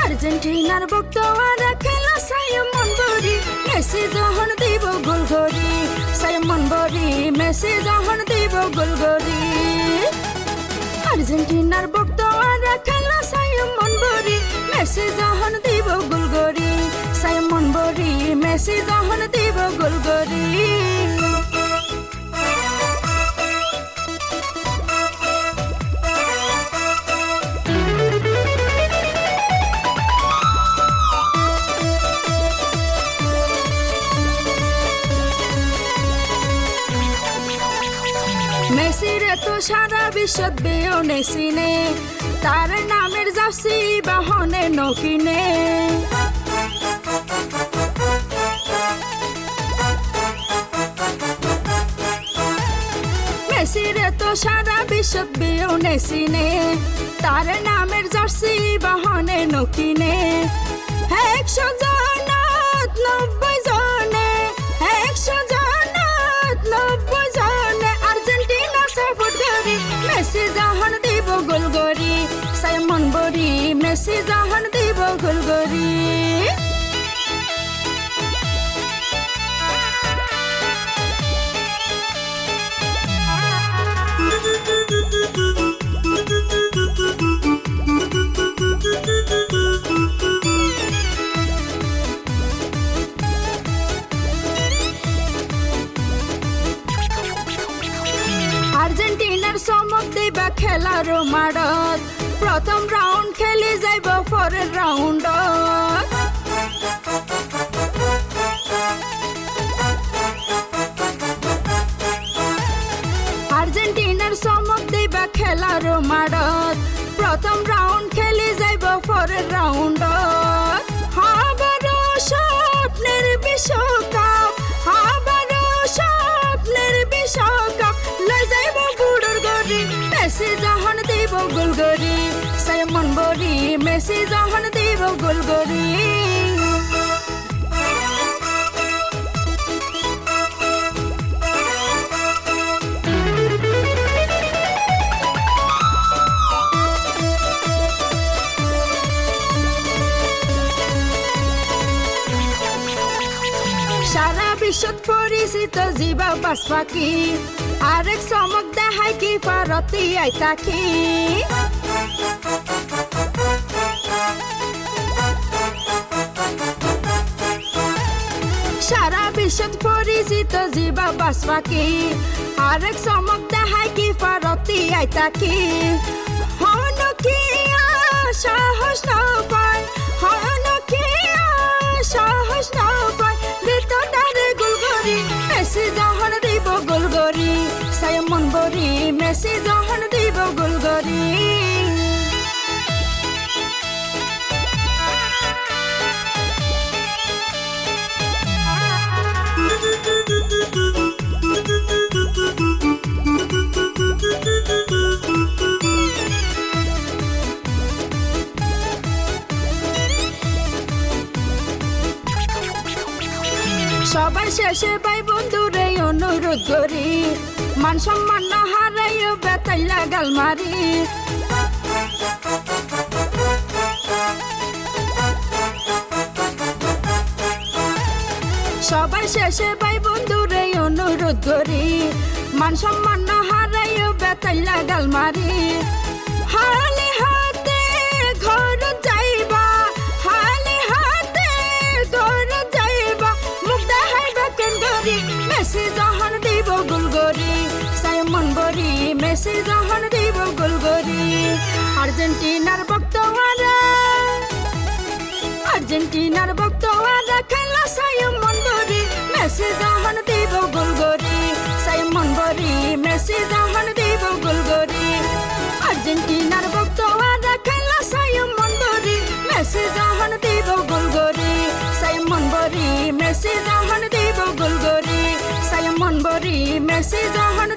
আর্জেন্টিনার ভক্তরা খেলা সাইমন বরি মেসি যখন দিব গোল করি সাইমন বরি মেসি যখন দিব গোল করি আর্জেন্টিনার ভক্তরা খেলা সাইমন বরি মেসি যখন দিব গোল করি সাইমন বরি মেসি যখন দিব গোল করি মেসির তো সারা বিশ্বত বেয়নে চিনে তার নামের জার্সি বাহনে নকিনে মেসির তো সারা বিশ্বত বেয়নে চিনে তার নামের জার্সি বাহনে নকিনে 100 জনত 90 জনে 100 জনত 90 জনে আর্জেন্টিনা সাপোর্ট করি মেসি যখন দিব গোল করি সাইমন বরি মেসি যখন দিব গোল করি আর্জেন্টিনার চমক দিবা খেলার মাঠত প্রথম রাউন্ড খেলি যাইব পরের রাউন্ডত আর্জেন্টিনার চমক দিবা খেলার মাঠত প্রথম রাউন্ড খেলি যাইব পরের রাউন্ডত আবারও স্বপ্নের বিশ্বকাপ আবারও স্বপ্নের বিশ্বকাপ লই যাইব বুড়োর গরি মেসি যখন দিব গোল করি সাইমন বরি মেসি যখন দিব গোল করি সারা বিশ্বত পরিচিত জীবা বাস পাখি আরেক চমক দেখাই কি পারতি আই তাকি সারা বিশ্বত পরিচিত জীবা বাস পাখি আরেক চমক দেখাই কি পারতি আই তাকি হন কি সাহস না পায় হন কি সাহস না পায় মেসি যখন দিব গোল করি সাইমন বরি মেসি যখন দিব গোল করি সবার শেষে ভাই বন্ধুরে অনুরোধ করি মান সম্মান না হারাইও বেতাই লাগাল মারি সবার শেষে ভাই বন্ধুরে অনুরোধ করি মান সম্মান না হারাইও বেতাই লাগাল মারি হালে হাতে ঘর যাইবা হালে হাতে ঘর যাইবা মুখ দেখাইবা কেন করি মেসি যখন দিব গোল করি সাইমন বরি মেসি যখন দিব গোল করি আর্জেন্টিনার ভক্তরা আর্জেন্টিনার ভক্তরা খেলা সাইমন বরি মেসি যখন দিব গোল করি সাইমন বরি মেসি যখন দিব গোল করি আর্জেন্টিনার ভক্তরা খেলা সাইমন বরি মেসি যখন দিব গোল করি সাইমন বরি মেসি যখন দিব গোল করি সাইমন বরি মেসি যখন